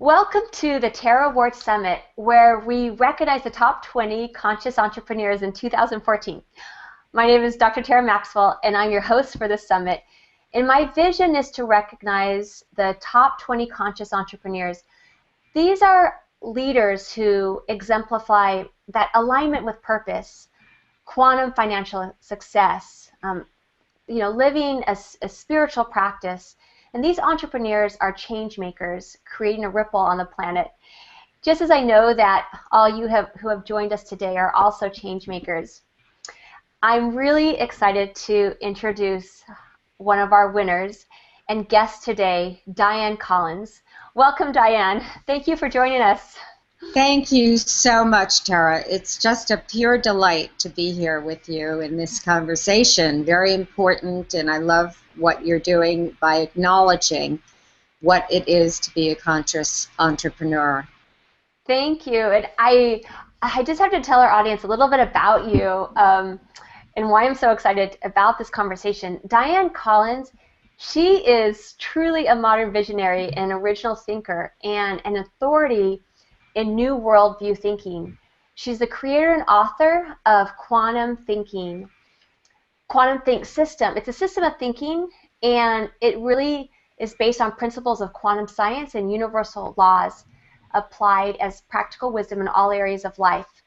Welcome to the Terra Award Summit, where we recognize the top 20 conscious entrepreneurs in 2014. My name is Dr. Tara Maxwell, and I'm your host for this summit. And my vision is to recognize the top 20 conscious entrepreneurs. These are leaders who exemplify that alignment with purpose, quantum financial success, living a spiritual practice. And these entrepreneurs are change makers, creating a ripple on the planet. Just as I know that all you who have joined us today are also change makers, I'm really excited to introduce one of our winners and guest today, Dianne Collins. Welcome, Dianne. Thank you for joining us. Thank you so much, Tara. It's just a pure delight to be here with you in this conversation. Very important, and I love what you're doing by acknowledging what it is to be a conscious entrepreneur. Thank you. And I just have to tell our audience a little bit about you and why I'm so excited about this conversation. Dianne Collins, she is truly a modern visionary and original thinker and an authority in new worldview thinking. She's the creator and author of QuantumThinking. QuantumThink system. It's a system of thinking, and it really is based on principles of quantum science and universal laws applied as practical wisdom in all areas of life.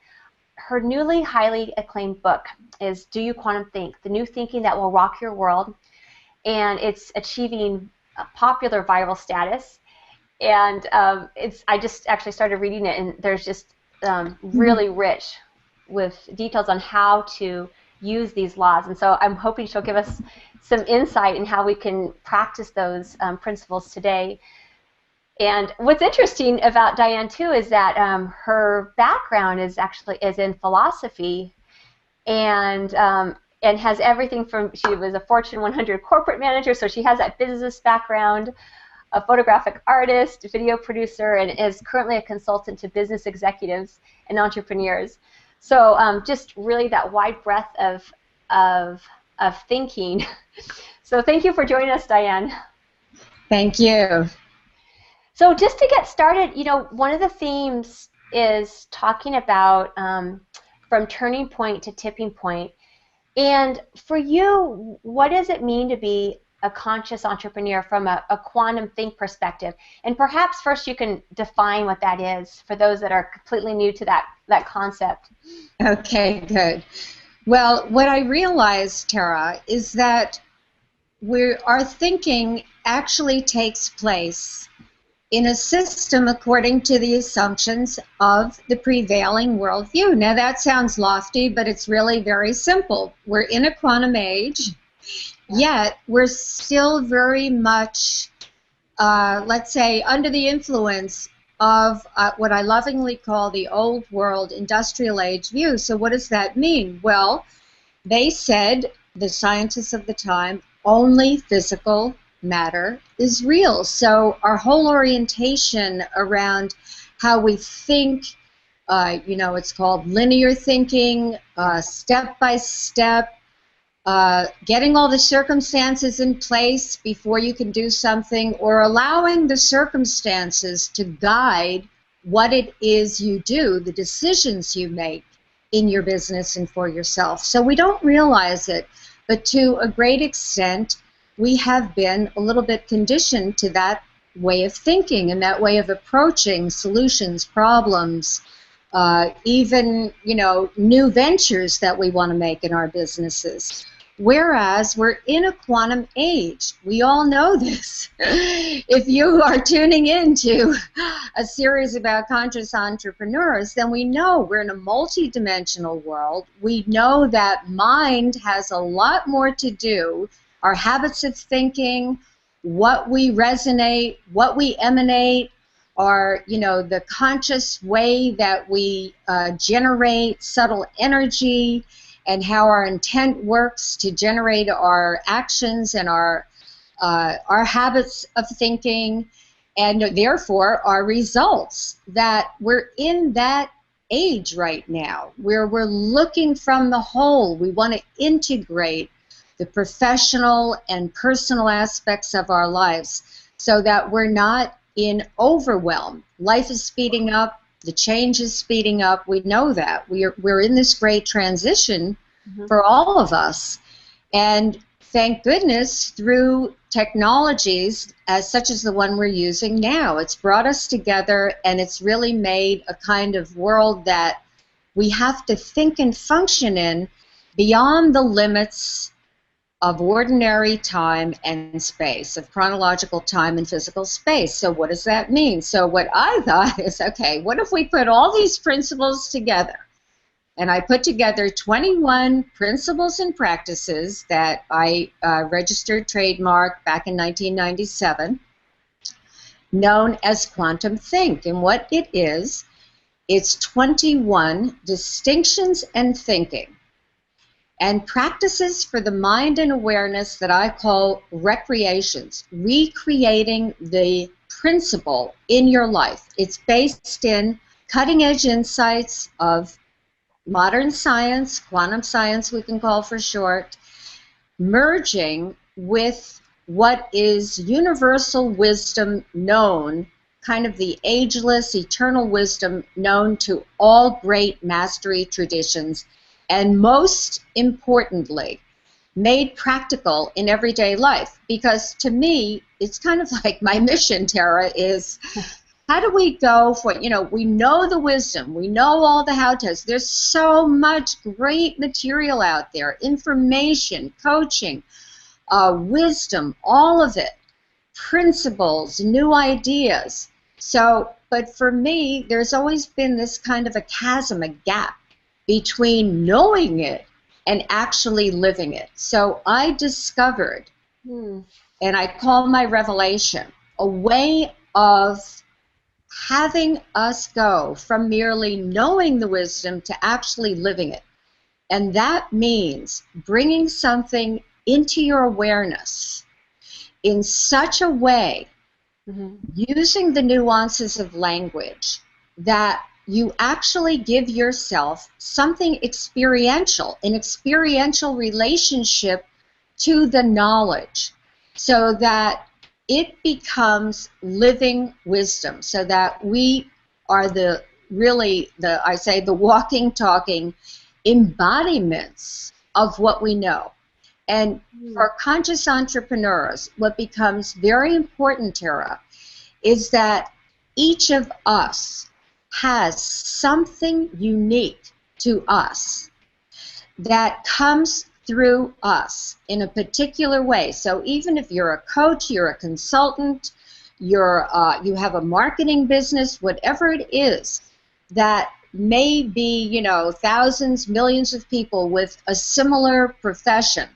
Her newly highly acclaimed book is Do You QuantumThink? The New Thinking That Will Rock Your World, and it's achieving popular viral status. And I just actually started reading it, and there's just really rich with details on how to use these laws. And so I'm hoping she'll give us some insight in how we can practice those principles today. And what's interesting about Dianne, too, is that her background is in philosophy and has everything from, she was a Fortune 100 corporate manager, so she has that business background, a photographic artist, video producer, and is currently a consultant to business executives and entrepreneurs. So just really that wide breadth of thinking. So thank you for joining us, Dianne. Thank you. So just to get started, one of the themes is talking about from turning point to tipping point. And for you, what does it mean to be a conscious entrepreneur from a quantum think perspective? And perhaps first you can define what that is for those that are completely new to that concept. Okay, good. Well, what I realized, Tara, is that our thinking actually takes place in a system according to the assumptions of the prevailing worldview. Now that sounds lofty, but it's really very simple. We're in a quantum age. Yet, we're still very much, let's say, under the influence of what I lovingly call the old world industrial age view. So what does that mean? Well, they said, the scientists of the time, only physical matter is real. So our whole orientation around how we think, it's called linear thinking, step by step, getting all the circumstances in place before you can do something, or allowing the circumstances to guide what it is you do, the decisions you make in your business and for yourself. So we don't realize it, but to a great extent, we have been a little bit conditioned to that way of thinking and that way of approaching solutions, problems, even, new ventures that we want to make in our businesses. Whereas we're in a quantum age. We all know this. If you are tuning into a series about conscious entrepreneurs, then we know we're in a multi-dimensional world. We know that mind has a lot more to do. Our habits of thinking, what we resonate, what we emanate, are, the conscious way that we generate subtle energy, and how our intent works to generate our actions and our habits of thinking, and therefore our results. That we're in that age right now where we're looking from the whole. We want to integrate the professional and personal aspects of our lives so that we're not in overwhelm. Life is speeding up. The change is speeding up. We know that. We're in this great transition for all of us. And thank goodness through technologies such as the one we're using now. It's brought us together, and it's really made a kind of world that we have to think and function in beyond the limits of ordinary time and space, of chronological time and physical space. So what does that mean? So what I thought is, okay, what if we put all these principles together? And I put together 21 principles and practices that I registered trademark back in 1997, known as QuantumThink. And what it is, it's 21 distinctions and thinking and practices for the mind and awareness that I call recreations, recreating the principle in your life. It's based in cutting-edge insights of modern science, quantum science we can call for short, merging with what is universal wisdom known, kind of the ageless, eternal wisdom known to all great mastery traditions, and most importantly, made practical in everyday life. Because to me, it's kind of like my mission, Tara, is how do we go for, we know the wisdom, we know all the how-tos. There's so much great material out there, information, coaching, wisdom, all of it, principles, new ideas. So, but for me, there's always been this kind of a chasm, a gap between knowing it and actually living it. So I discovered, and I call my revelation, a way of having us go from merely knowing the wisdom to actually living it. And that means bringing something into your awareness in such a way, using the nuances of language, that you actually give yourself something experiential, an experiential relationship to the knowledge, so that it becomes living wisdom, so that we are the walking, talking embodiments of what we know. And for conscious entrepreneurs, what becomes very important, Tara, is that each of us has something unique to us that comes through us in a particular way. So even if you're a coach, you're a consultant, you have a marketing business, whatever it is that may be, thousands, millions of people with a similar profession,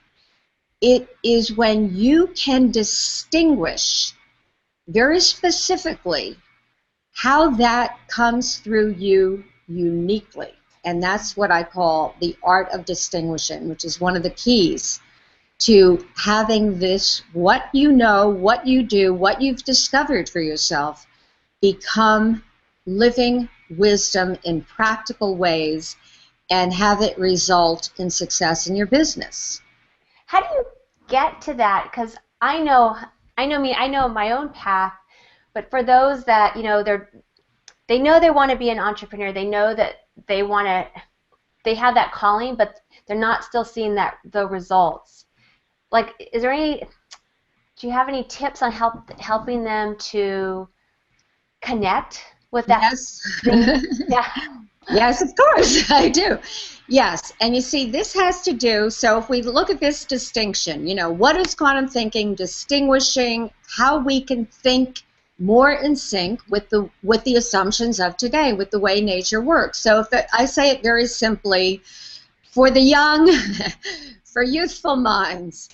it is when you can distinguish very specifically how that comes through you uniquely. And that's what I call the art of distinguishing, which is one of the keys to having this, what you know, what you do, what you've discovered for yourself, become living wisdom in practical ways and have it result in success in your business. How do you get to that? Because I know my own path, but for those that, they know they want to be an entrepreneur, they know that they have that calling, but they're not still seeing the results. Like, do you have any tips on helping them to connect with that? Yes. Thing? Yeah. Yes, of course, I do. Yes, and you see, this has to do, so if we look at this distinction, what is quantum thinking, distinguishing how we can think more in sync with the assumptions of today, with the way nature works. So I say it very simply, for the young, for youthful minds,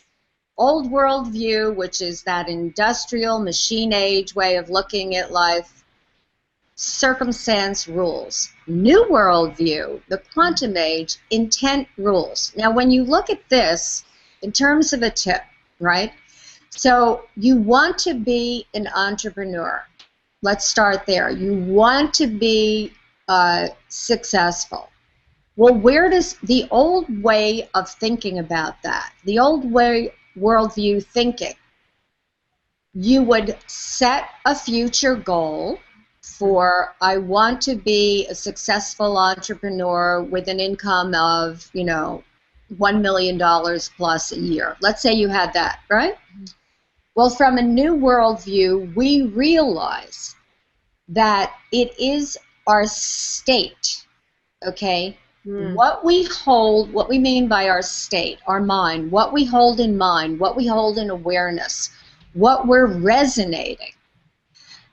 old world view, which is that industrial machine age way of looking at life, circumstance rules. New world view, the quantum age, intent rules. Now when you look at this in terms of a tip, right? So you want to be an entrepreneur. Let's start there. You want to be successful. Well, where does the old way of thinking about that, the old way worldview thinking, you would set a future goal for, I want to be a successful entrepreneur with an income of, $1 million plus a year. Let's say you had that, right? Well, from a new worldview, we realize that it is our state, okay? What we hold, what we mean by our state, our mind, what we hold in mind, what we hold in awareness, what we're resonating,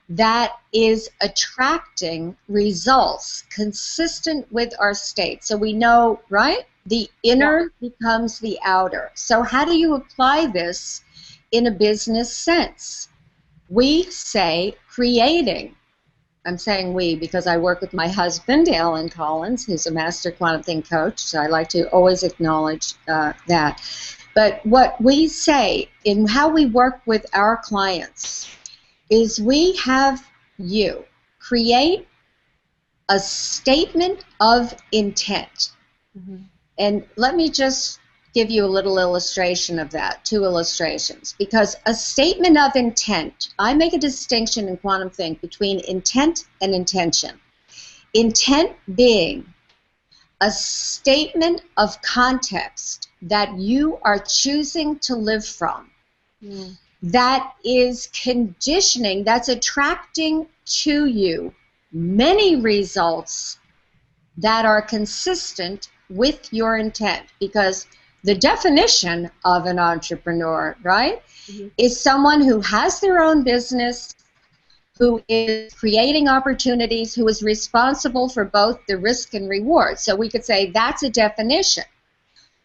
that is attracting results consistent with our state. So we know, right? The inner becomes the outer. So how do you apply this in a business sense? We say creating. I'm saying we because I work with my husband, Dianne Collins, who's a master quantum think coach, so I like to always acknowledge that. But what we say in how we work with our clients is we have you create a statement of intent. And let me just give you a little illustration of that, 2 illustrations, because a statement of intent, I make a distinction in Quantum Think between intent and intention. Intent being a statement of context that you are choosing to live from, that is conditioning, that's attracting to you many results that are consistent with your intent, because the definition of an entrepreneur, right, is someone who has their own business, who is creating opportunities, who is responsible for both the risk and reward. So we could say that's a definition.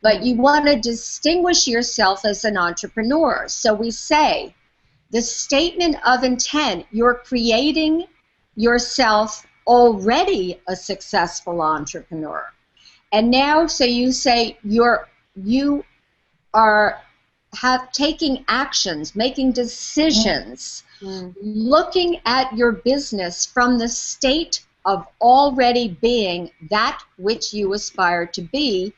But you want to distinguish yourself as an entrepreneur. So we say the statement of intent, you're creating yourself already a successful entrepreneur. And now, so you say you are taking actions, making decisions, looking at your business from the state of already being that which you aspire to be,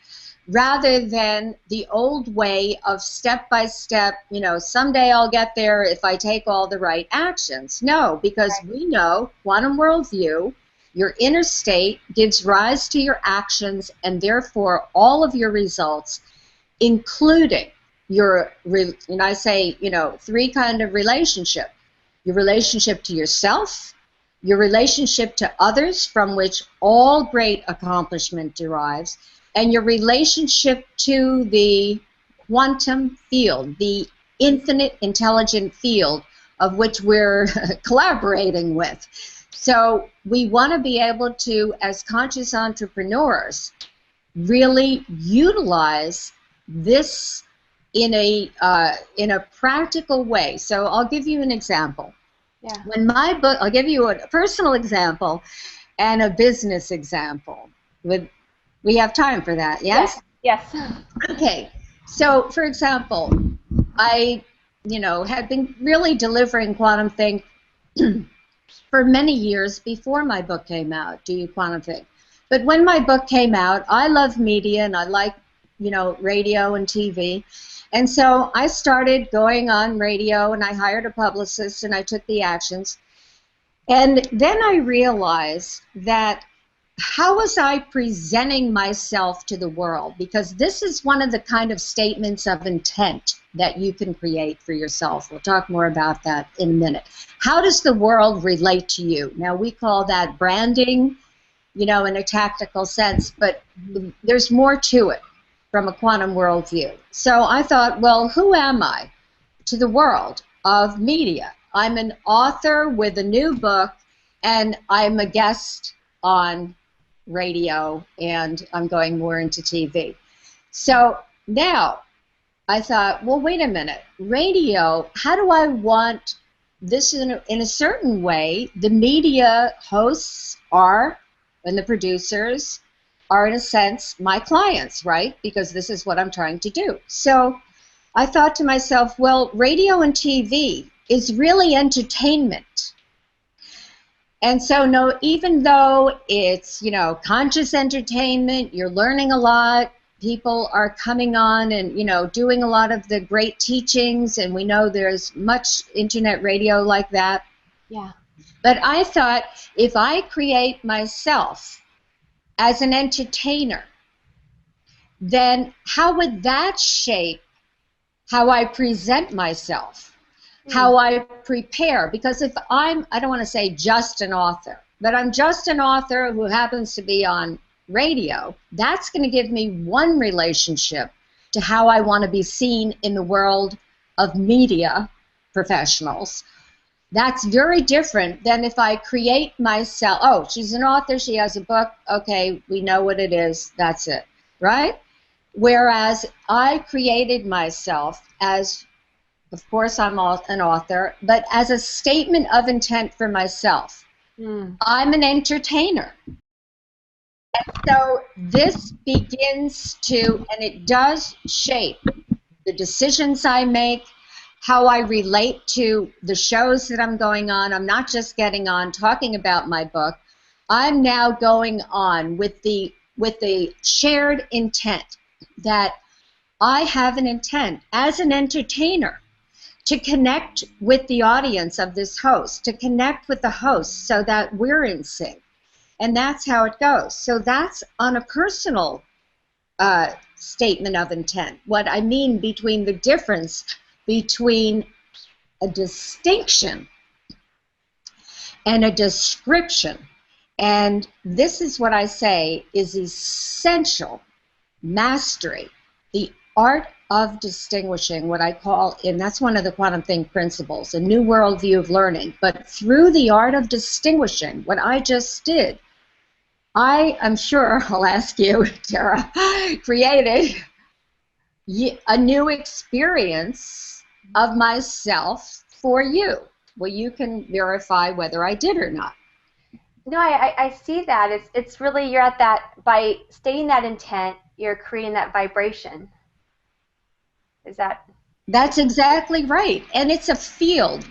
rather than the old way of step by step, someday I'll get there if I take all the right actions. No, because we know, quantum worldview, your inner state gives rise to your actions, and therefore all of your results, including your, and I say, 3 kind of relationship. Your relationship to yourself, your relationship to others, from which all great accomplishment derives, and your relationship to the quantum field, the infinite intelligent field of which we're collaborating with. So we want to be able to, as conscious entrepreneurs, really utilize this in a practical way. So I'll give you an example. Yeah. When my book, I'll give you a personal example and a business example. We have time for that, yes? Yes. Okay. So, for example, I, had been really delivering Quantum Think for many years before my book came out, Do You QuantumThink? But when my book came out, I love media and I like, radio and TV. And so I started going on radio and I hired a publicist and I took the actions. And then I realized that how was I presenting myself to the world? Because this is one of the kind of statements of intent that you can create for yourself. We'll talk more about that in a minute. How does the world relate to you? Now, we call that branding, in a tactical sense, but there's more to it from a quantum worldview. So I thought, well, who am I to the world of media? I'm an author with a new book, and I'm a guest on radio, and I'm going more into TV. So now I thought, well, wait a minute. Radio, how do I want this in a certain way? The media hosts are, and the producers are, in a sense, my clients, right? Because this is what I'm trying to do. So I thought to myself, well, radio and TV is really entertainment. And so, no, even though it's, conscious entertainment, you're learning a lot, people are coming on and, doing a lot of the great teachings, and we know there's much internet radio like that. Yeah. But I thought, if I create myself as an entertainer, then how would that shape how I present myself, how I prepare? Because if I don't want to say just an author, but I'm just an author who happens to be on radio, that's going to give me one relationship to how I want to be seen in the world of media professionals. That's very different than if I create myself. Oh, she's an author, she has a book, okay, we know what it is, that's it, right? Whereas I created myself as, of course I'm an author, but as a statement of intent for myself. I'm an entertainer. And so this begins to, and it does shape the decisions I make, how I relate to the shows that I'm going on. I'm not just getting on talking about my book. I'm now going on with the shared intent that I have an intent as an entertainer to connect with the audience of this host, to connect with the host so that we're in sync. And that's how it goes. So that's on a personal statement of intent. What I mean between the difference between a distinction and a description. And this is what I say is essential mastery, the art of distinguishing, what I call, and that's one of the QuantumThink principles, a new worldview of learning. But through the art of distinguishing, what I just did, I'm sure, I'll ask you, Tara, created a new experience of myself for you. Well, you can verify whether I did or not. No, I see that. It's really, you're at that, by stating that intent, you're creating that vibration. Is that? That's exactly right. And it's a field.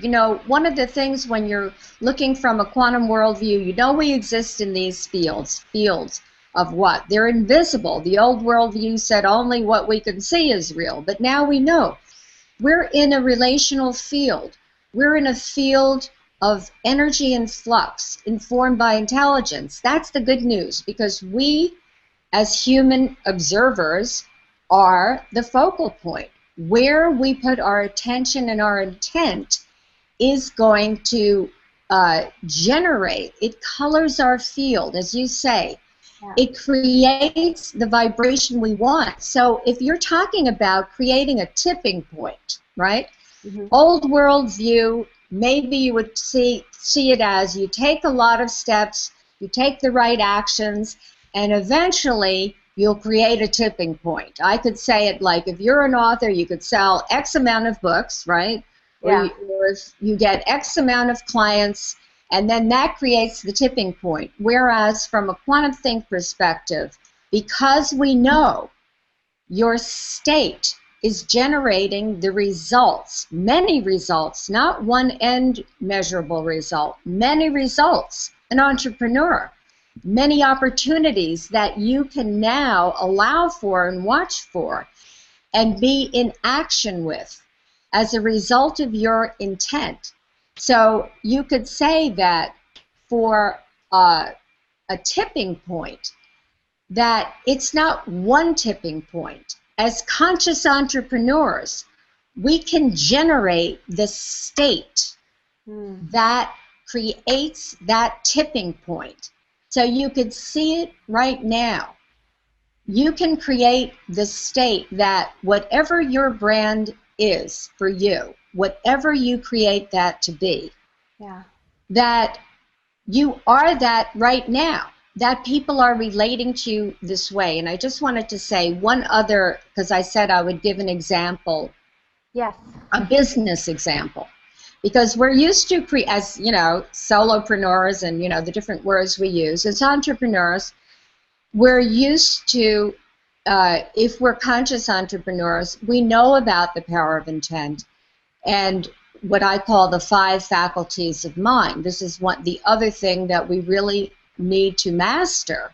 One of the things when you're looking from a quantum worldview, we exist in these fields. Fields of what? They're invisible. The old worldview said only what we can see is real. But now we know. We're in a relational field. We're in a field of energy and flux informed by intelligence. That's the good news, because we, as human observers, are the focal point. Where we put our attention and our intent is going to generate. It colors our field, as you say. Yeah. It creates the vibration we want. So if you're talking about creating a tipping point, right? Mm-hmm. Old world view, maybe you would see it as you take a lot of steps, you take the right actions, and eventually you'll create a tipping point. I could say it like, if you're an author, you could sell X amount of books, right? Yeah. Or if you get X amount of clients, and then that creates the tipping point. Whereas from a QuantumThink perspective, because we know your state is generating the results, many results, not one end measurable result, many results, an entrepreneur, many opportunities that you can now allow for and watch for and be in action with as a result of your intent. So you could say that for a tipping point, that it's not one tipping point. As conscious entrepreneurs, we can generate the state that creates that tipping point. So you could see it right now. You can create the state that whatever your brand is for you, whatever you create that to be, that you are that right now, that people are relating to you this way. And I just wanted to say one other, because I said I would give an example, a business example. Because we're used to, as solopreneurs and, the different words we use, as entrepreneurs, we're used to, if we're conscious entrepreneurs, we know about the power of intent and what I call the 5 faculties of mind. This is the other thing that we really need to master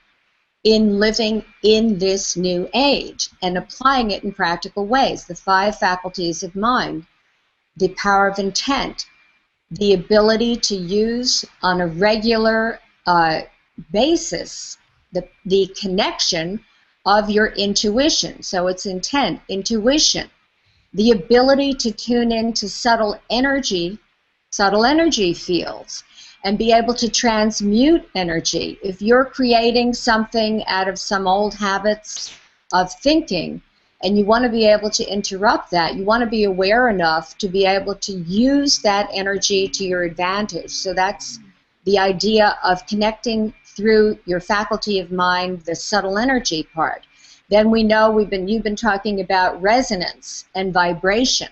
in living in this new age and applying it in practical ways. The 5 faculties of mind, the power of intent, the ability to use on a regular basis the connection of your intuition. So it's intent, intuition, the ability to tune into subtle energy fields, and be able to transmute energy. If you're creating something out of some old habits of thinking and you want to be able to interrupt that, you want to be aware enough to be able to use that energy to your advantage. So that's the idea of connecting through your faculty of mind, the subtle energy part. Then we know you've been talking about resonance and vibration,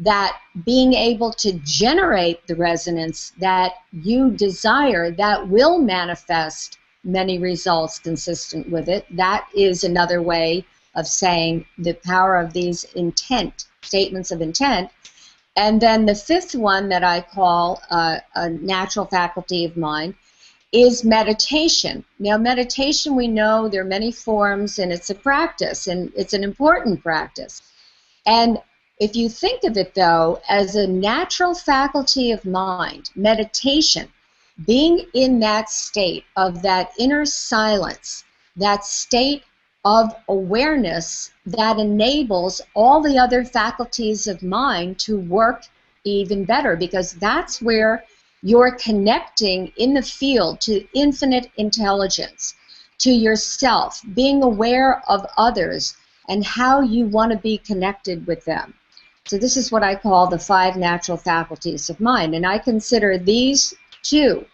that being able to generate the resonance that you desire, that will manifest many results consistent with it. That is another way of saying the power of these statements of intent. And then the 5th one that I call a natural faculty of mind is meditation. Now, meditation, we know there are many forms, and it's a practice, and it's an important practice. And if you think of it, though, as a natural faculty of mind, meditation, being in that state of that inner silence, that state of awareness that enables all the other faculties of mind to work even better, because that's where you're connecting in the field to infinite intelligence, to yourself, being aware of others and how you want to be connected with them. So this is what I call the 5 natural faculties of mind, and I consider these 2,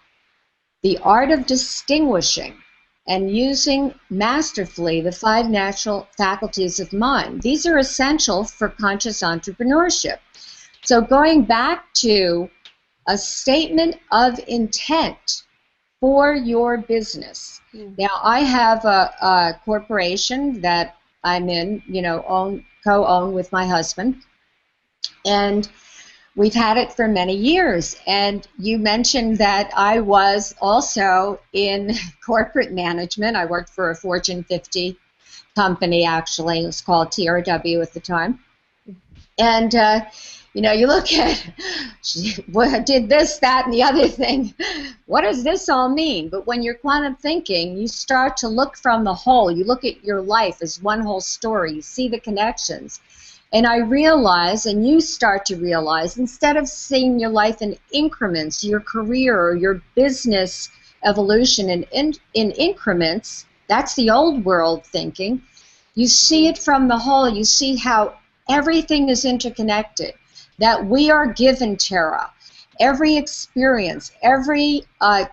the art of distinguishing and using masterfully the 5 natural faculties of mind. These are essential for conscious entrepreneurship. So going back to a statement of intent for your business. Now, I have a corporation that I'm in, co-own with my husband, and we've had it for many years. And you mentioned that I was also in corporate management. I worked for a Fortune 50 company, actually. It was called TRW at the time. And you look at, did this, that, and the other thing. What does this all mean? But when you're quantum thinking, you start to look from the whole. You look at your life as one whole story. You see the connections. And I realize, and you start to realize, instead of seeing your life in increments, your career or your business evolution in increments, that's the old world thinking, you see it from the whole. You see how everything is interconnected, that we are given, Tara, every experience, every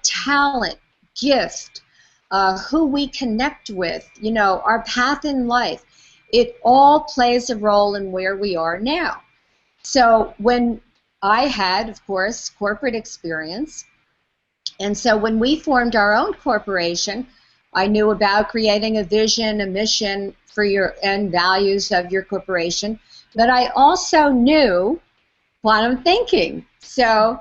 talent, gift, who we connect with, our path in life, it all plays a role in where we are now. So when I had, of course, corporate experience, and so when we formed our own corporation, I knew about creating a vision, a mission for and values of your corporation, but I also knew quantum thinking. So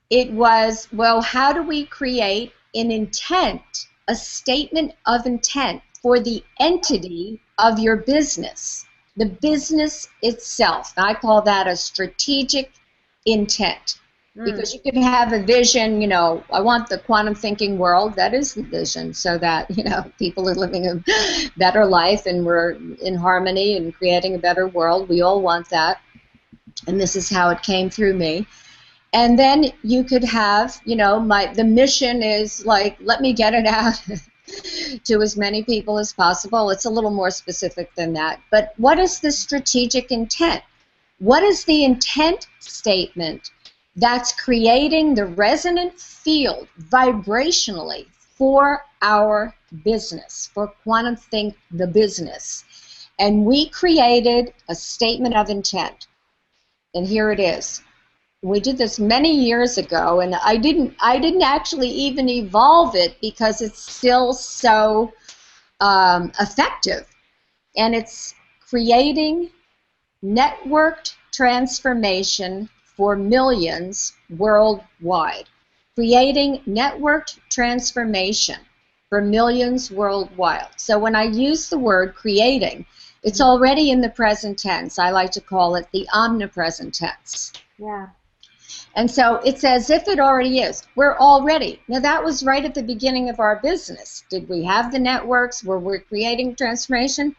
it was, well, how do we create an intent, a statement of intent for the entity of your business, the business itself? I call that a strategic intent. Because you could have a vision, I want the quantum thinking world. That is the vision, so that, people are living a better life and we're in harmony and creating a better world. We all want that. And this is how it came through me. And then you could have, the mission is like, let me get it out to as many people as possible. It's a little more specific than that. But what is the strategic intent? What is the intent statement that's creating the resonant field vibrationally for our business, for Quantum Think, the business? And we created a statement of intent. And here it is. We did this many years ago, and I didn't actually even evolve it because it's still so effective. And it's creating networked transformation for millions worldwide. Creating networked transformation for millions worldwide. So when I use the word creating, it's already in the present tense. I like to call it the omnipresent tense. Yeah. And so it's as if it already is. We're already. Now, that was right at the beginning of our business. Did we have the networks where we're creating transformation?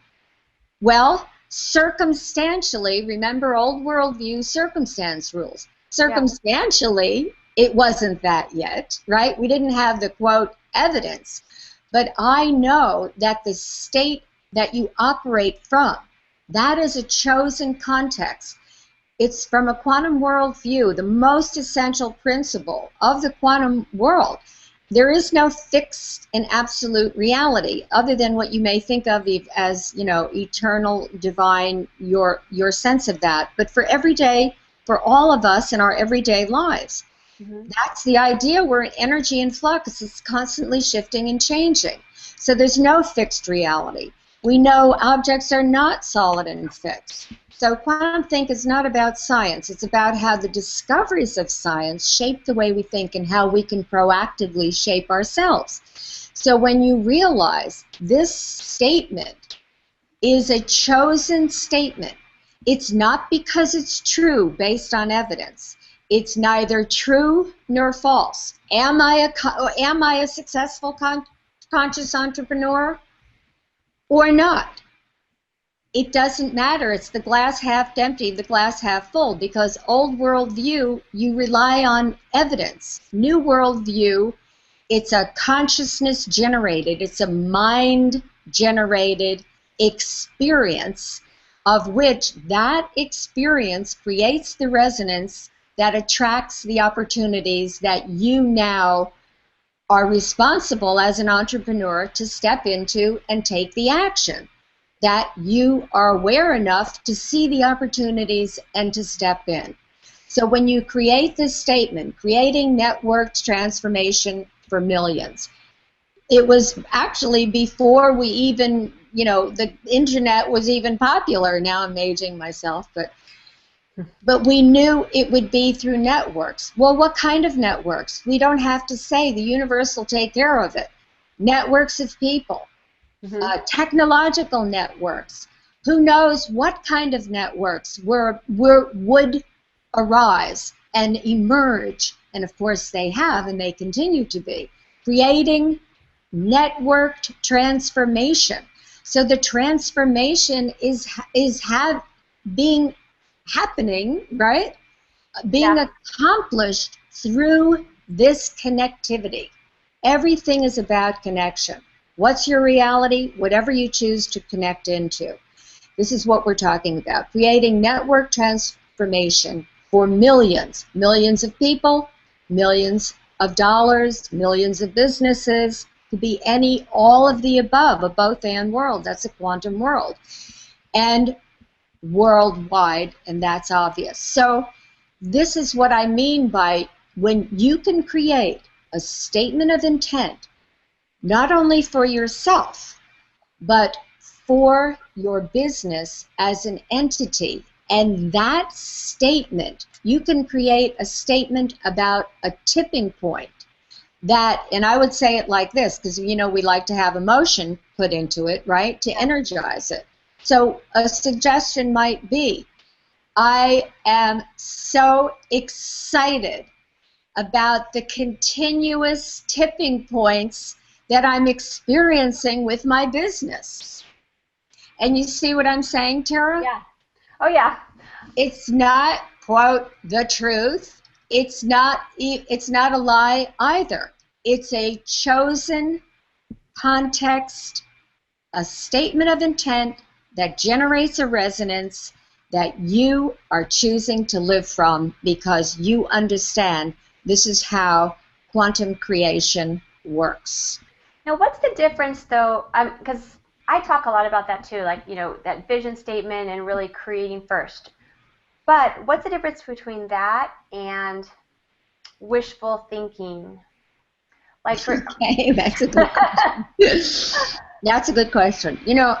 Well, circumstantially, remember old worldview circumstance rules. Circumstantially, it wasn't that yet, right? We didn't have the, quote, evidence. But I know that the state that you operate from, that is a chosen context. It's from a quantum worldview, the most essential principle of the quantum world. There is no fixed and absolute reality other than what you may think of as, you know, eternal, divine, your sense of that. But for every day, for all of us in our everyday lives, that's the idea. We're in energy in flux. It's constantly shifting and changing. So there's no fixed reality. We know objects are not solid and fixed. So QuantumThink is not about science. It's about how the discoveries of science shape the way we think and how we can proactively shape ourselves. So when you realize this statement is a chosen statement, it's not because it's true based on evidence. It's neither true nor false. Am I a successful conscious entrepreneur or not? It doesn't matter. It's the glass half empty, the glass half full, because old worldview, you rely on evidence. New worldview, it's a consciousness generated, it's a mind generated experience of which that experience creates the resonance that attracts the opportunities that you now are responsible as an entrepreneur to step into and take the action. That you are aware enough to see the opportunities and to step in. So when you create this statement, creating networked transformation for millions, it was actually before we even, you know, the internet was even popular. Now I'm aging myself, but we knew it would be through networks. Well, what kind of networks? We don't have to say. The universe will take care of it. Networks of people. Technological networks. Who knows what kind of networks would arise and emerge, and of course they have and they continue to be, creating networked transformation. So the transformation is happening, right? Being accomplished through this connectivity. Everything is about connection. What's your reality? Whatever you choose to connect into. This is what we're talking about. Creating network transformation for millions. Millions of people, millions of dollars, millions of businesses. Could be all of the above, a both and world. That's a quantum world. And worldwide, and that's obvious. So this is what I mean by when you can create a statement of intent, not only for yourself, but for your business as an entity. And that statement, you can create a statement about a tipping point that, and I would say it like this, because, you know, we like to have emotion put into it, right, to energize it. So a suggestion might be, I am so excited about the continuous tipping points that I'm experiencing with my business. And you see what I'm saying, Tara? Yeah. Oh, yeah. It's not, quote, the truth. It's not a lie either. It's a chosen context, a statement of intent that generates a resonance that you are choosing to live from because you understand this is how quantum creation works. Now, what's the difference, though? Because I talk a lot about that, too, like, you know, that vision statement and really creating first. But what's the difference between that and wishful thinking? Like, Okay, that's a good question. That's a good question. You know,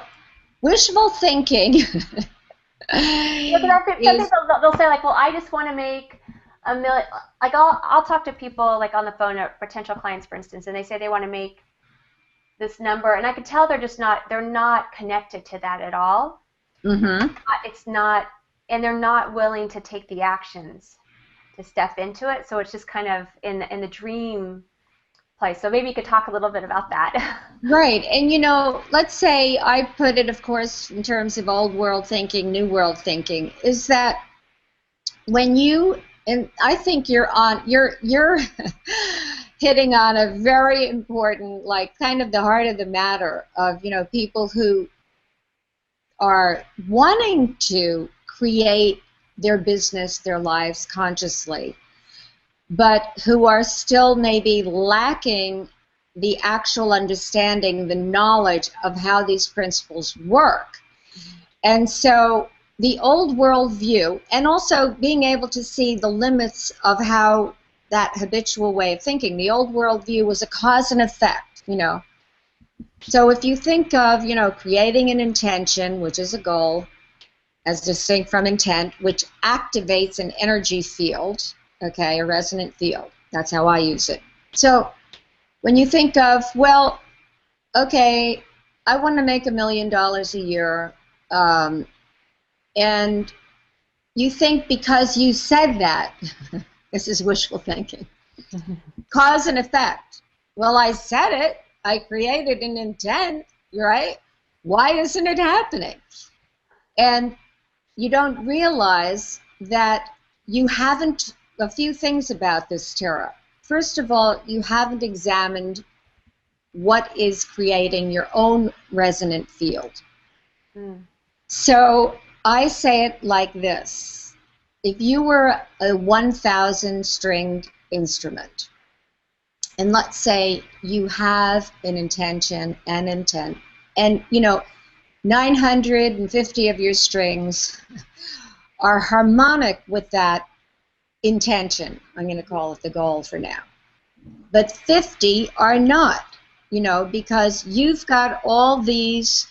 wishful thinking they'll say, like, well, I just want to make $1 million. Like, I'll talk to people, like, on the phone, or potential clients, for instance, and they say they want to make this number, and I could tell they're not connected to that at all. Mm-hmm. It's not, and they're not willing to take the actions to step into it. So it's just kind of in the dream place. So maybe you could talk a little bit about that. Right. And, you know, let's say I put it, of course, in terms of old world thinking, new world thinking, is that when you, and I think you're hitting on a very important, like kind of the heart of the matter of, you know, people who are wanting to create their business, their lives consciously, but who are still maybe lacking the actual understanding, the knowledge of how these principles work. And so the old world view, and also being able to see the limits of how that habitual way of thinking, the old world view was a cause and effect, you know. So if you think of, you know, creating an intention, which is a goal, as distinct from intent, which activates an energy field, okay, a resonant field. That's how I use it. So when you think of, well, okay, I want to make $1 million a year, and you think because you said that, this is wishful thinking, cause and effect. Well, I said it, I created an intent, right? Why isn't it happening? And you don't realize that you haven't, a few things about this, Tara. First of all, you haven't examined what is creating your own resonant field. So I say it like this. If you were a 1,000 stringed instrument, and let's say you have an intention and intent, and you know, 950 of your strings are harmonic with that intention. I'm going to call it the goal for now. But 50 are not, you know, because you've got all these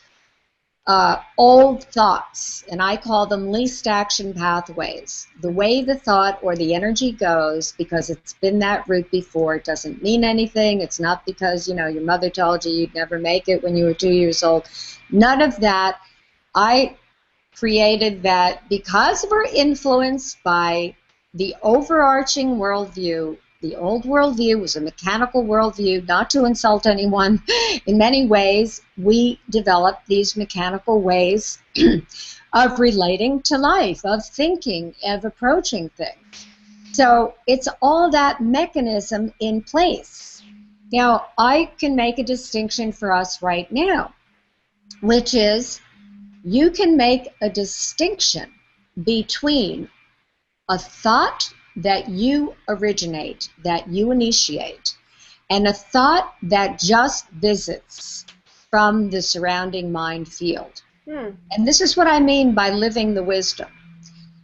old thoughts, and I call them least action pathways. The way the thought or the energy goes, because it's been that route before, it doesn't mean anything. It's not because, you know, your mother told you you'd never make it when you were 2 years old. None of that. I created that because we're influenced by the overarching worldview. The old worldview was a mechanical worldview, not to insult anyone. In many ways, we developed these mechanical ways of relating to life, of thinking, of approaching things. So it's all that mechanism in place. Now, I can make a distinction for us right now, which is you can make a distinction between a thought that you originate, that you initiate, and a thought that just visits from the surrounding mind field. And this is what I mean by living the wisdom.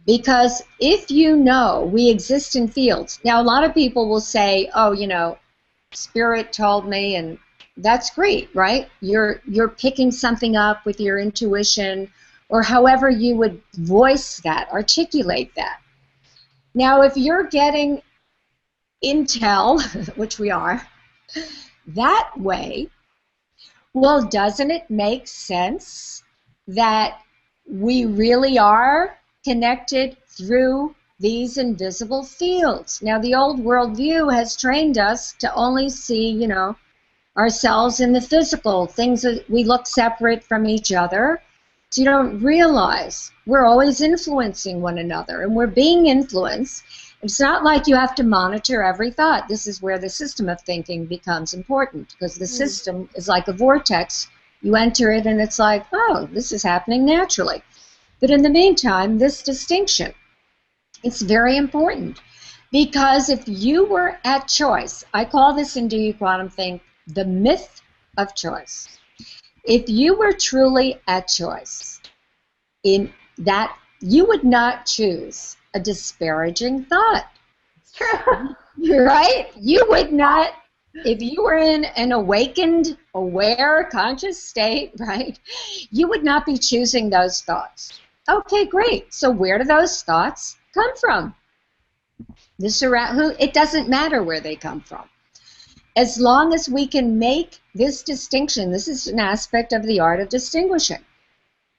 Because if you know we exist in fields, now a lot of people will say, oh, you know, Spirit told me, and that's great, right? You're picking something up with your intuition, or however you would voice that, articulate that. Now, if you're getting intel, which we are, that way, well, doesn't it make sense that we really are connected through these invisible fields? Now, the old worldview has trained us to only see, you know, ourselves in the physical, things that we look separate from each other. So you don't realize we're always influencing one another, and we're being influenced. It's not like you have to monitor every thought. This is where the system of thinking becomes important, because the system is like a vortex. You enter it, and it's like, oh, this is happening naturally. But in the meantime, this distinction, it's very important, because if you were at choice, I call this in Do You QuantumThink the myth of choice. If you were truly at choice, in that you would not choose a disparaging thought. It's true. Right? You would not, if you were in an awakened, aware, conscious state, right, you would not be choosing those thoughts. Okay, great. So where do those thoughts come from? It doesn't matter where they come from. as long as we can make this distinction. This is an aspect of the art of distinguishing.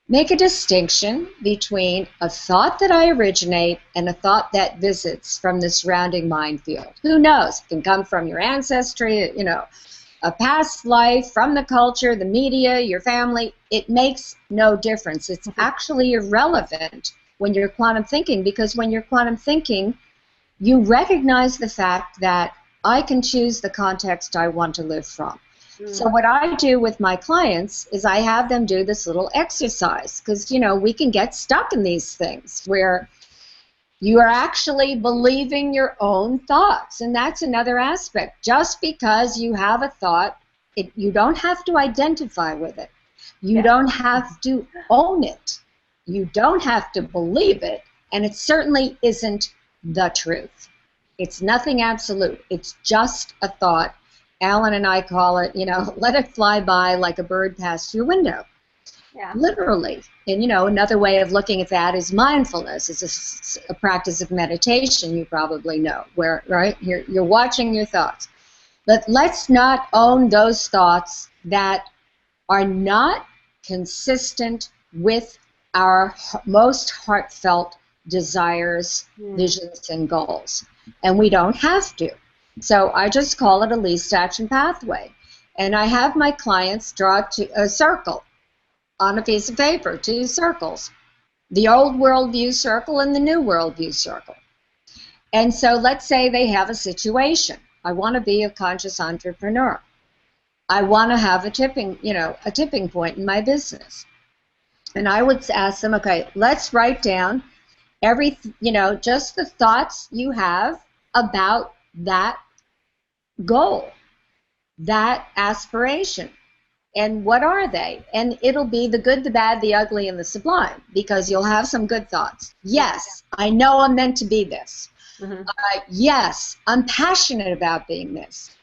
Make a distinction between a thought that I originate and a thought that visits from the surrounding mind field. Who knows? It can come from your ancestry, you know, a past life, from the culture, the media, your family. It makes no difference. It's actually irrelevant when you're quantum thinking, because when you're quantum thinking, you recognize the fact that I can choose the context I want to live from. So what I do with my clients is I have them do this little exercise, because, you know, we can get stuck in these things where you are actually believing your own thoughts, and that's another aspect. Just because you have a thought, you don't have to identify with it. You don't have to own it. You don't have to believe it, and it certainly isn't the truth. It's nothing absolute. It's just a thought. Alan and I call it, you know, let it fly by like a bird past your window. Yeah. Literally. And, you know, another way of looking at that is mindfulness. It's a practice of meditation, you probably know, where, right, you're watching your thoughts. But let's not own those thoughts that are not consistent with our most heartfelt desires, visions, and goals. And we don't have to. So I just call it a least action pathway. And I have my clients draw a circle on a piece of paper, 2 circles, the old worldview circle and the new worldview circle. And so let's say they have a situation. I want to be a conscious entrepreneur. I want to have a tipping point in my business. And I would ask them, okay, let's write down just the thoughts you have about that goal, that aspiration. And what are they? And it'll be the good, the bad, the ugly, and the sublime, because you'll have some good thoughts. Yes, I know I'm meant to be this. Yes, I'm passionate about being this.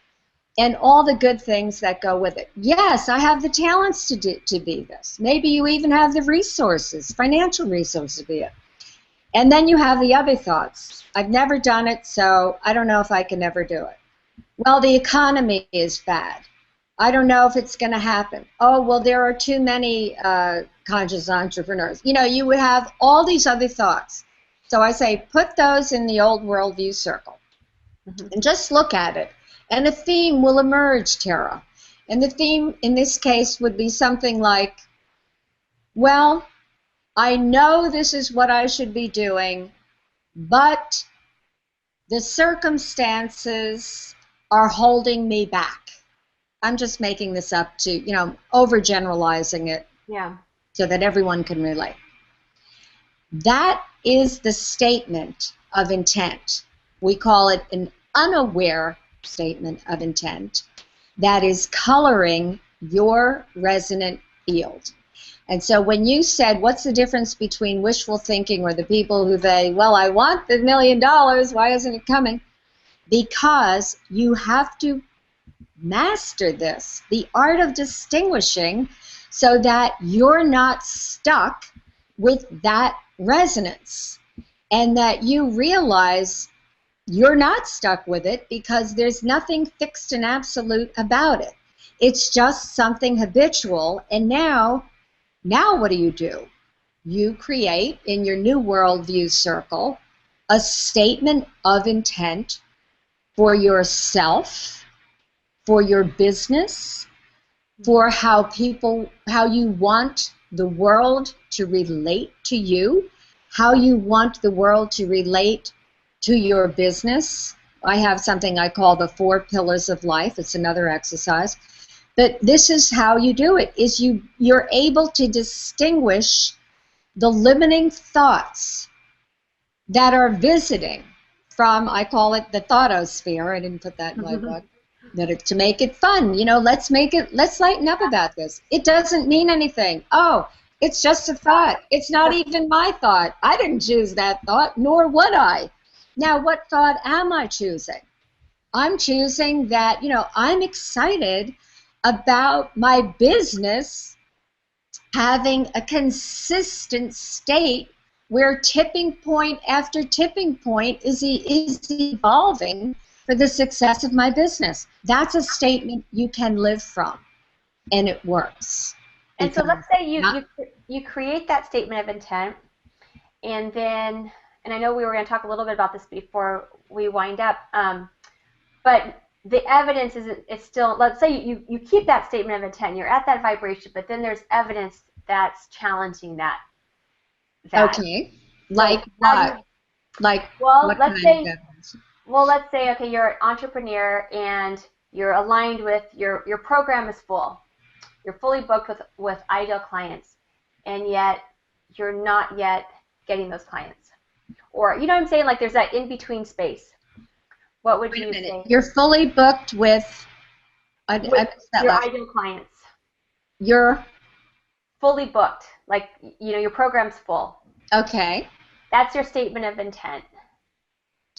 And all the good things that go with it. Yes, I have the talents to be this. Maybe you even have the resources, financial resources to be it. And then you have the other thoughts. I've never done it, so I don't know if I can ever do it. Well, the economy is bad. I don't know if it's going to happen. Oh, well, there are too many conscious entrepreneurs. You know, you would have all these other thoughts. So I say, put those in the old worldview circle and just look at it. And a theme will emerge, Tara. And the theme in this case would be something like, well, I know this is what I should be doing, but the circumstances are holding me back. I'm just making this up to, you know, overgeneralizing it so that everyone can relate. That is the statement of intent. We call it an unaware statement of intent that is coloring your resonant field. And so when you said, what's the difference between wishful thinking or the people who say, well, I want the $1 million, why isn't it coming? Because you have to master this, the art of distinguishing, so that you're not stuck with that resonance, and that you realize you're not stuck with it because there's nothing fixed and absolute about it. It's just something habitual, and now what do? You create in your new worldview circle a statement of intent for yourself, for your business, for how you want the world to relate to you, how you want the world to relate to your business. I have something I call the 4 pillars of life. It's another exercise. But this is how you do it, is you're able to distinguish the limiting thoughts that are visiting from, I call it the thoughtosphere. I didn't put that in my book. To make it fun, you know, let's lighten up about this. It doesn't mean anything. Oh, it's just a thought. It's not even my thought. I didn't choose that thought, nor would I. Now, what thought am I choosing? I'm choosing that, you know, I'm excited about my business having a consistent state where tipping point after tipping point is evolving for the success of my business. That's a statement you can live from, and it works. And so let's say you create that statement of intent, and then, and I know we were going to talk a little bit about this before we wind up, but the evidence is still, let's say you keep that statement of intent, you're at that vibration, but then there's evidence that's challenging that. Okay. Like so what? Let's say, okay, you're an entrepreneur and you're aligned with your program is full. You're fully booked with ideal clients, and yet you're not yet getting those clients. Or, you know what I'm saying? Like there's that in-between space. What would you say? You're fully booked with your ideal clients. You're fully booked. Like, your program's full. Okay. That's your statement of intent.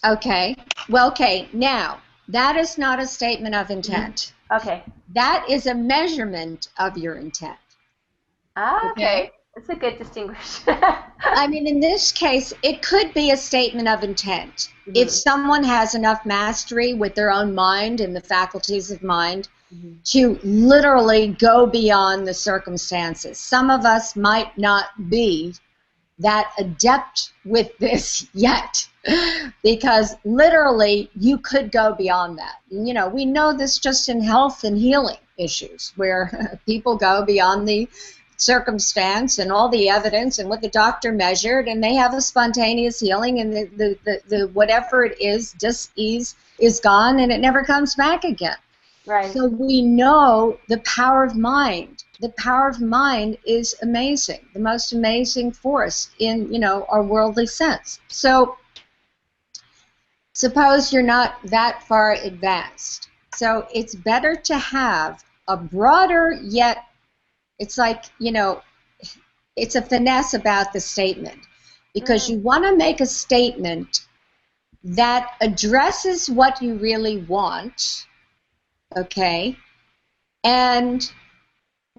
Okay. Well, okay. Now, that is not a statement of intent. Okay. That is a measurement of your intent. Okay. That's a good distinguish. I mean, in this case, it could be a statement of intent. If someone has enough mastery with their own mind and the faculties of mind to literally go beyond the circumstances. Some of us might not be that adept with this yet, because literally you could go beyond that. We know this just in health and healing issues, where people go beyond the circumstance and all the evidence and what the doctor measured, and they have a spontaneous healing, and the whatever it is, dis-ease is gone, and it never comes back again. Right. So we know the power of mind. The power of mind is amazing, the most amazing force in, our worldly sense. So suppose you're not that far advanced. So it's better to have a broader, yet it's like, it's a finesse about the statement, because you want to make a statement that addresses what you really want, okay, and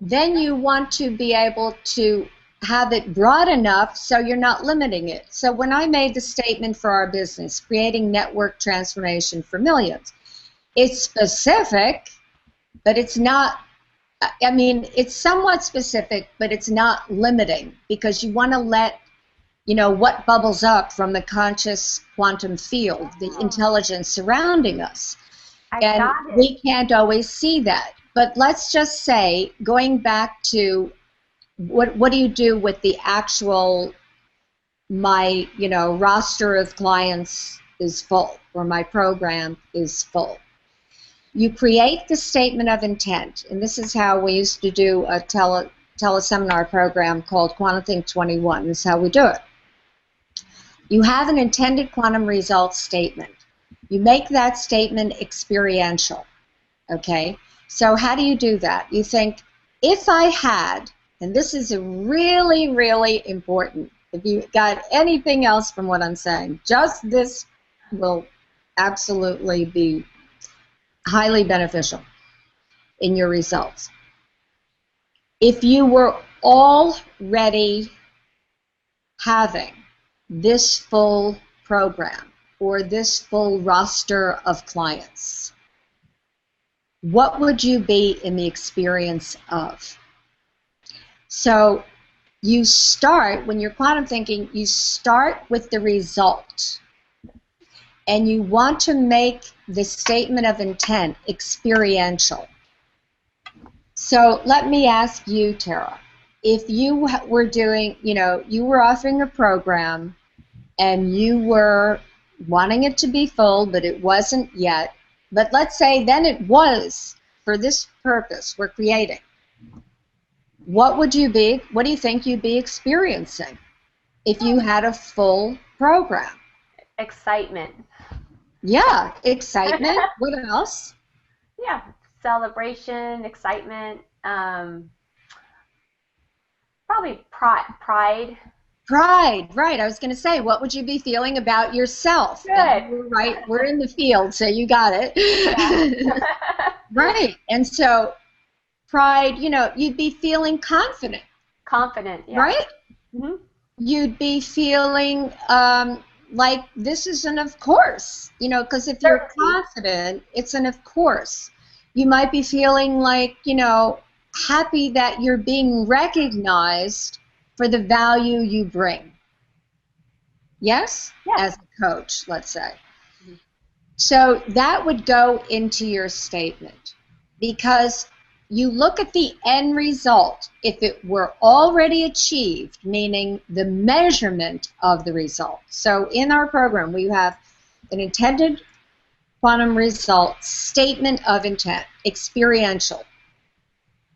then you want to be able to have it broad enough so you're not limiting it. So when I made the statement for our business, creating network transformation for millions, it's specific, but it's not, I mean, it's somewhat specific, but it's not limiting, because you want to let, what bubbles up from the conscious quantum field, the intelligence surrounding us. And we can't always see that. But let's just say, going back to what do you do with the actual, my, roster of clients is full, or my program is full. You create the statement of intent, and this is how we used to do a teleseminar program called QuantumThink 21. This is how we do it. You have an intended quantum results statement. You make that statement experiential, okay? So how do you do that? You think, if I had, and this is a really, really important, if you got anything else from what I'm saying, just this will absolutely be highly beneficial in your results. If you were already having this full program or this full roster of clients, what would you be in the experience of? So you start, when you're quantum thinking, you start with the result. And you want to make the statement of intent experiential. So let me ask you, Tara, if you were doing, you were offering a program and you were wanting it to be full, but it wasn't yet, but let's say then it was, for this purpose we're creating, what do you think you'd be experiencing if you had a full program? Excitement. Yeah, excitement. What else? Yeah, celebration, excitement, probably pride. Pride, right. I was going to say, what would you be feeling about yourself? Good. Right, we're in the field, so you got it. Yeah. Right, and so pride, you'd be feeling confident. Confident, yeah. Right? Mm-hmm. You'd be feeling like this is an of course, you know, because if you're confident, it's an of course. You might be feeling like, you know, happy that you're being recognized for the value you bring. Yes? Yes. As a coach, let's say. So that would go into your statement, because you look at the end result. If it were already achieved, meaning the measurement of the result. So in our program, we have an intended quantum result, statement of intent, experiential.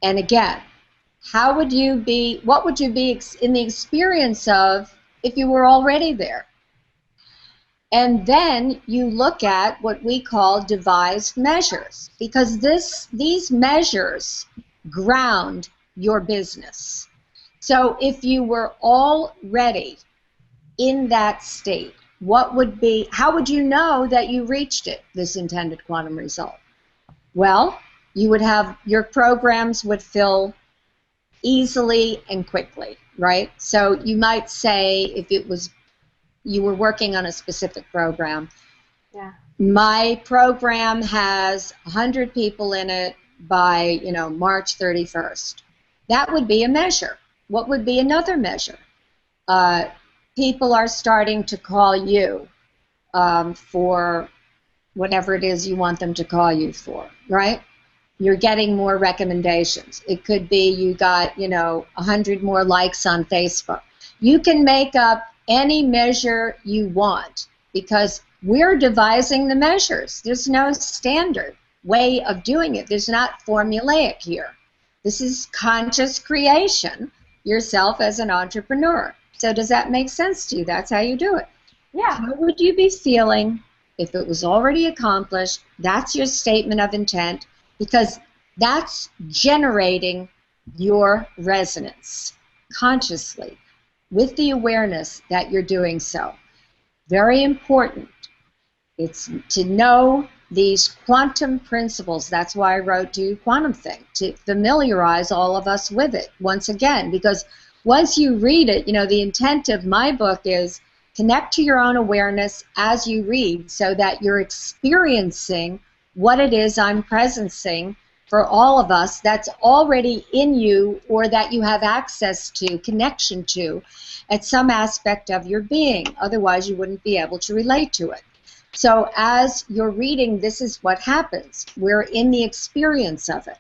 And again, how would you be, what would you be in the experience of if you were already there? And then you look at what we call devised measures, because these measures ground your business. So if you were already in that state, what would be, how would you know that you reached it, this intended quantum result? Well, you would have, your programs would fill easily and quickly, right? So you might say, if it was, you were working on a specific program, Yeah. my program has 100 people in it by, you know, March 31st. That would be a measure. What would be another measure? People are starting to call you for whatever it is you want them to call you for, right? You're getting more recommendations. It could be you got, you know, 100 more likes on Facebook. You can make up any measure you want, because we're devising the measures. There's no standard way of doing it. There's not formulaic here. This is conscious creation, yourself as an entrepreneur. So does that make sense to you? That's how you do it. Yeah. How would you be feeling if it was already accomplished? That's your statement of intent, because that's generating your resonance consciously with the awareness that you're doing so. Very important. It's to know these quantum principles. That's why I wrote Do You QuantumThink, to familiarize all of us with it once again, because once you read it, you know, the intent of my book is connect to your own awareness as you read, so that you're experiencing what it is I'm presencing for all of us that's already in you, or that you have access to, connection to, at some aspect of your being. Otherwise, you wouldn't be able to relate to it. So as you're reading, this is what happens. We're in the experience of it.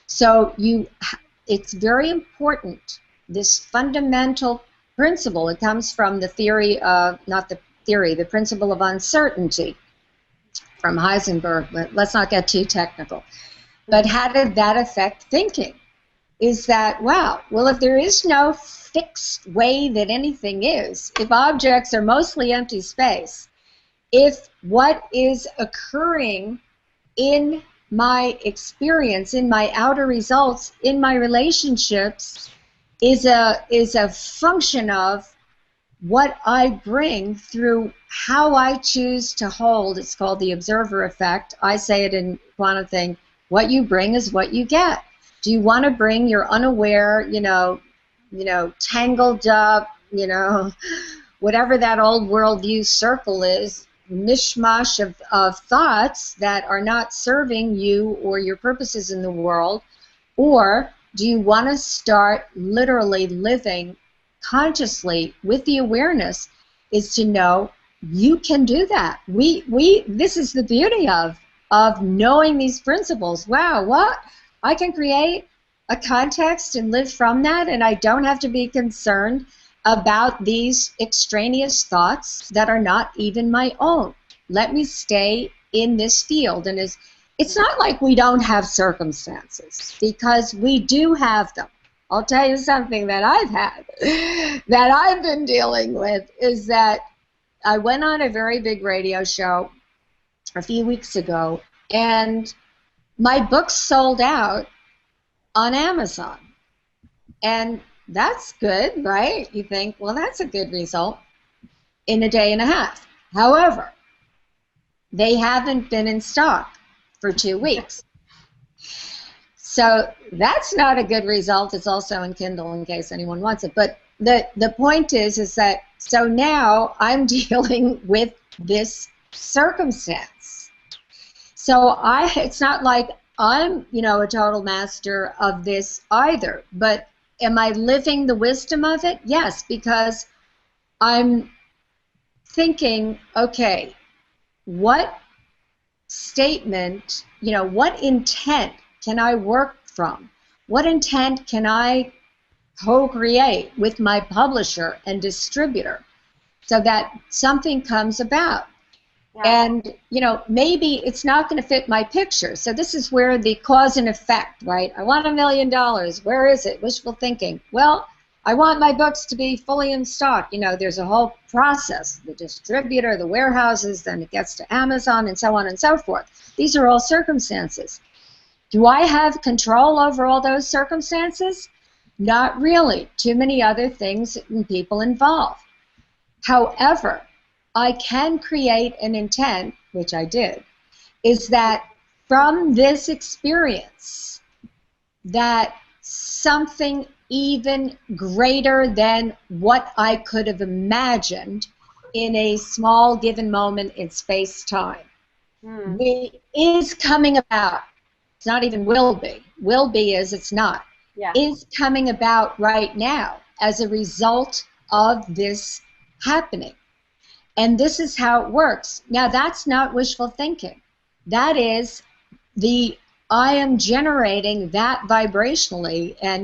So it's very important, this fundamental principle. It comes from the theory of, not the theory, the principle of uncertainty from Heisenberg, but let's not get too technical. But how did that affect thinking? Is that, wow, well, if there is no fixed way that anything is, if objects are mostly empty space, if what is occurring in my experience, in my outer results, in my relationships, is a function of what I bring through how I choose to hold. It's called the observer effect. I say it in QuantumThink, what you bring is what you get. Do you want to bring your unaware, you know, tangled up, you know, whatever that old worldview circle is, mishmash of thoughts that are not serving you or your purposes in the world? Or do you want to start literally living consciously with the awareness, is to know you can do that. This is the beauty of knowing these principles. Wow, what? I can create a context and live from that, and I don't have to be concerned about these extraneous thoughts that are not even my own. Let me stay in this field. And it's not like we don't have circumstances, because we do have them. I'll tell you something that I've had, that I've been dealing with, is that I went on a very big radio show a few weeks ago, and my book sold out on Amazon. And that's good, right? You think, well, that's a good result in a day and a half. However, they haven't been in stock for 2 weeks. So that's not a good result. It's also in Kindle in case anyone wants it. But the point is that, so now I'm dealing with this circumstance. So it's not like I'm, a total master of this either, but am I living the wisdom of it? Yes, because I'm thinking, okay, what statement, what intent can I work from? What intent can I co-create with my publisher and distributor so that something comes about? Yeah. And, maybe it's not going to fit my picture. So this is where the cause and effect, right? I want $1 million. Where is it? Wishful thinking. Well, I want my books to be fully in stock. There's a whole process. The distributor, the warehouses, then it gets to Amazon, and so on and so forth. These are all circumstances. Do I have control over all those circumstances? Not really. Too many other things and people involved. However, I can create an intent, which I did, is that from this experience, that something even greater than what I could have imagined in a small given moment in space-time is coming about. It's not even will be. Will be is it's not. Yeah. Is coming about right now as a result of this happening. And this is how it works. Now, that's not wishful thinking. That is I am generating that vibrationally, and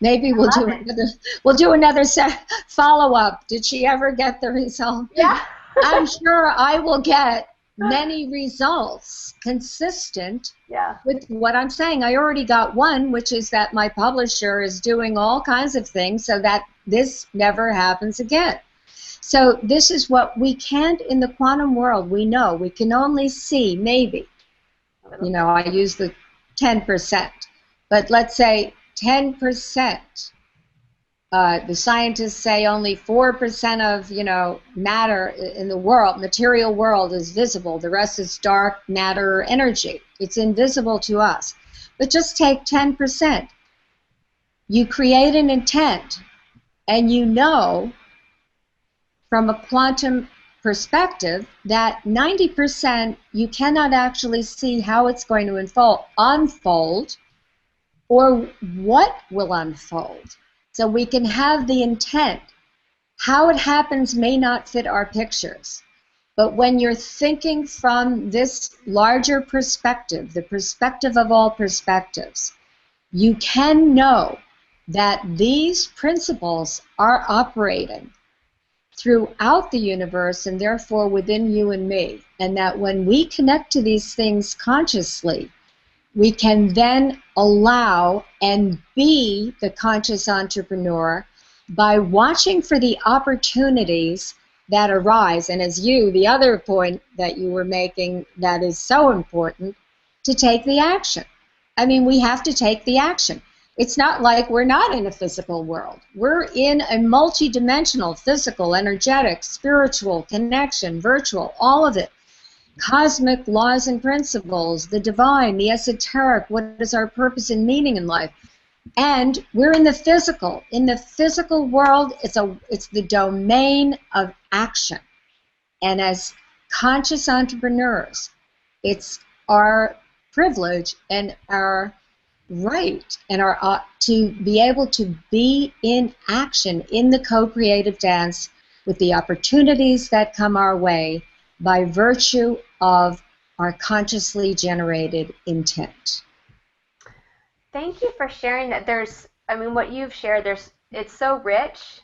maybe we'll do another follow-up. Did she ever get the result? Yeah. I'm sure I will get many results consistent with what I'm saying. I already got one, which is that my publisher is doing all kinds of things so that this never happens again. So this is what we can't in the quantum world. We know we can only see maybe. I use the 10%, but let's say 10%. The scientists say only 4% of matter in the world, material world, is visible. The rest is dark matter energy. It's invisible to us. But just take 10%. You create an intent, and from a quantum perspective that 90% you cannot actually see how it's going to unfold or what will unfold. So we can have the intent. How it happens may not fit our pictures. But when you're thinking from this larger perspective, the perspective of all perspectives, you can know that these principles are operating throughout the universe and therefore within you and me, and that when we connect to these things consciously, we can then allow and be the conscious entrepreneur by watching for the opportunities that arise. And as the other point that you were making that is so important, to take the action. I mean, we have to take the action. It's not like we're not in a physical world. We're in a multidimensional, physical, energetic, spiritual, connection, virtual, all of it. Cosmic laws and principles, the divine, the esoteric, what is our purpose and meaning in life. And we're in the physical. In the physical world, it's the domain of action. And as conscious entrepreneurs, it's our privilege and our right and to be able to be in action in the co-creative dance with the opportunities that come our way by virtue of our consciously generated intent. Thank you for sharing that. What you've shared, it's so rich,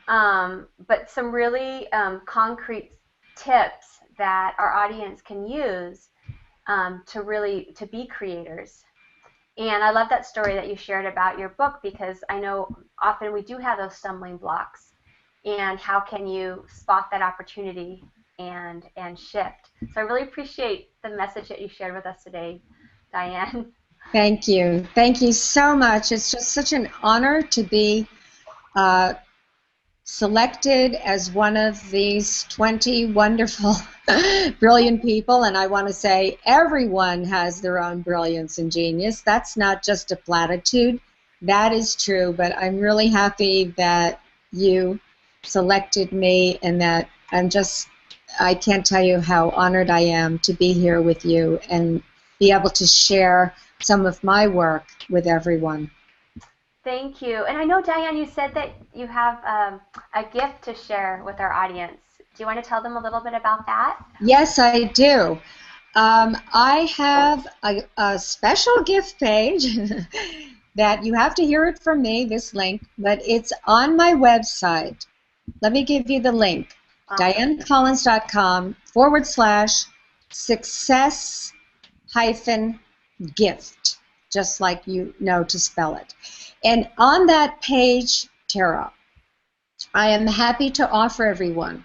but some really concrete tips that our audience can use to be creators. And I love that story that you shared about your book, because I know often we do have those stumbling blocks. And how can you spot that opportunity and shift? So I really appreciate the message that you shared with us today, Diane. Thank you. Thank you so much. It's just such an honor to be selected as one of these 20 wonderful, brilliant people. And I want to say everyone has their own brilliance and genius. That's not just a platitude. That is true. But I'm really happy that you selected me, and that I can't tell you how honored I am to be here with you and be able to share some of my work with everyone. Thank you. And I know, Diane, you said that you have a gift to share with our audience. Do you want to tell them a little bit about that? Yes, I do. I have a special gift page that you have to hear it from me, this link, but it's on my website. Let me give you the link. DianneCollins.com/success-gift, just like you know to spell it. And on that page, Tara, I am happy to offer everyone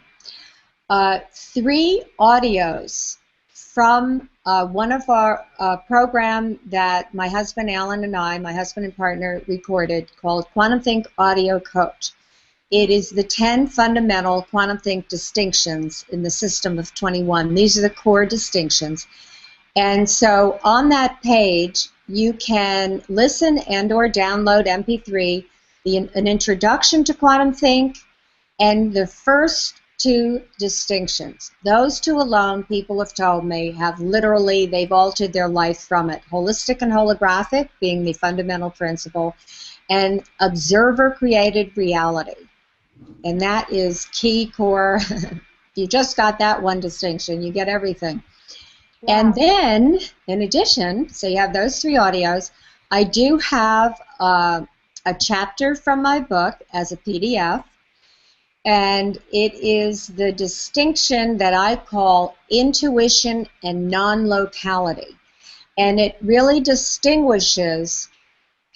3 audios from one of our program that my husband Alan and I, my husband and partner, recorded called QuantumThink Audio Coach. It is the 10 fundamental QuantumThink distinctions in the system of 21. These are the core distinctions. And so on that page, you can listen and or download MP3, an introduction to QuantumThink, and the first 2 distinctions. Those 2 alone, people have told me, they've altered their life from it. Holistic and holographic being the fundamental principle, and observer-created reality. And that is key core. If you just got that one distinction, you get everything. Yeah. And then, in addition, so you have those 3 audios, I do have a chapter from my book as a PDF, and it is the distinction that I call intuition and non-locality. And it really distinguishes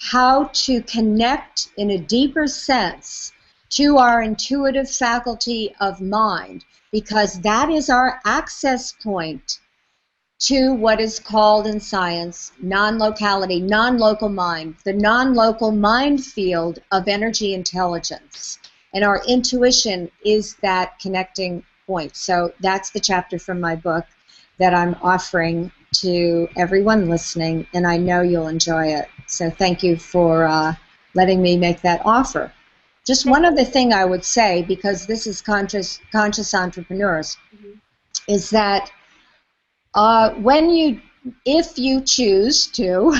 how to connect in a deeper sense to our intuitive faculty of mind, because that is our access point to what is called in science non-locality, non-local mind, the non-local mind field of energy intelligence. And our intuition is that connecting point. So that's the chapter from my book that I'm offering to everyone listening, and I know you'll enjoy it. So thank you for letting me make that offer. Just one other thing I would say, because this is conscious entrepreneurs, is that if you choose to,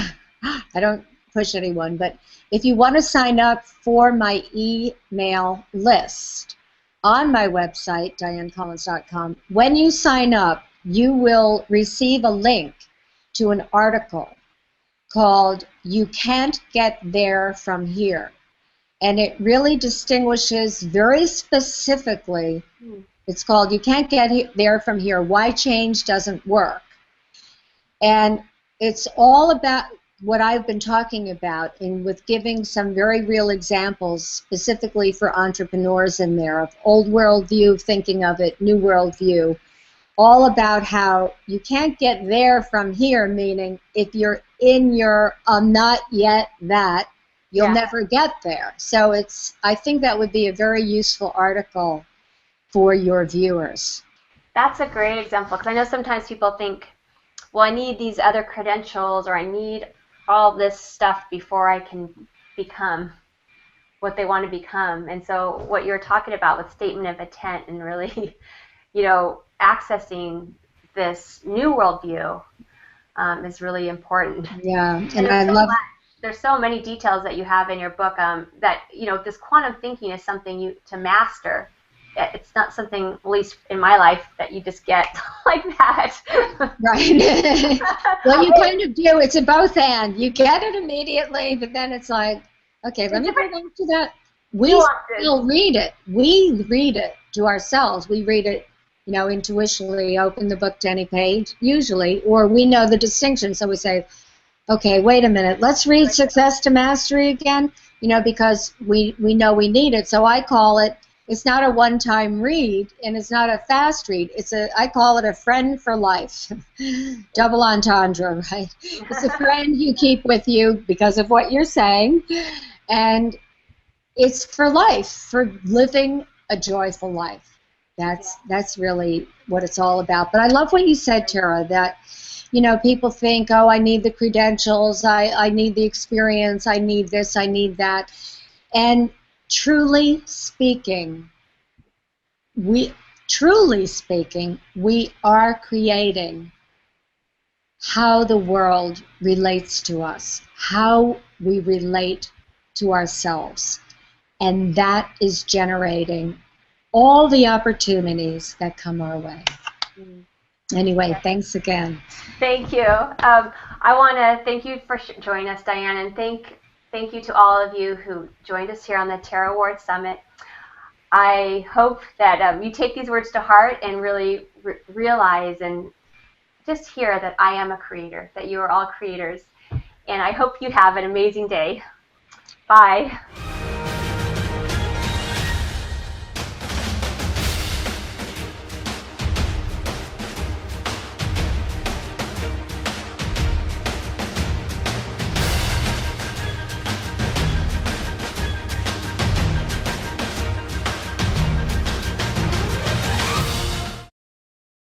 I don't push anyone, but if you want to sign up for my email list on my website, DianneCollins.com, when you sign up, you will receive a link to an article called You Can't Get There From Here. And it really distinguishes very specifically, it's called You Can't Get There From Here, Why Change Doesn't Work. And it's all about what I've been talking about, and with giving some very real examples specifically for entrepreneurs in there of old world view, thinking of it, new world view, all about how you can't get there from here, meaning if you're in your not yet that, you'll never get there. So I think that would be a very useful article for your viewers. That's a great example, because I know sometimes people think, well, I need these other credentials, or I need all this stuff before I can become what they want to become. And so what you're talking about with statement of intent and really, accessing this new worldview is really important. Yeah, and I love... There's so many details that you have in your book that, this quantum thinking is something to master. It's not something, at least in my life, that you just get like that. Right. Well, you kind of do. It's a both and. You get it immediately, but then it's like, okay, let me go back to that. We still read it. We read it to ourselves. We read it, intuitionally, open the book to any page, usually, or we know the distinction, so we say, okay, wait a minute, let's read Success to Mastery again, because we know we need it. So I call it, it's not a one-time read, and it's not a fast read. I call it a friend for life. Double entendre, right? It's a friend you keep with you because of what you're saying, and it's for life, for living a joyful life. That's really what it's all about. But I love what you said, Tara, that people think, oh, I need the credentials, I need the experience, I need this, I need that. And truly speaking, we are creating how the world relates to us, how we relate to ourselves. And that is generating all the opportunities that come our way. Anyway, thanks again. Thank you. I want to thank you for joining us, Diane, and thank you to all of you who joined us here on the Terra Award Summit. I hope that you take these words to heart and really realize and just hear that I am a creator, that you are all creators. And I hope you have an amazing day. Bye.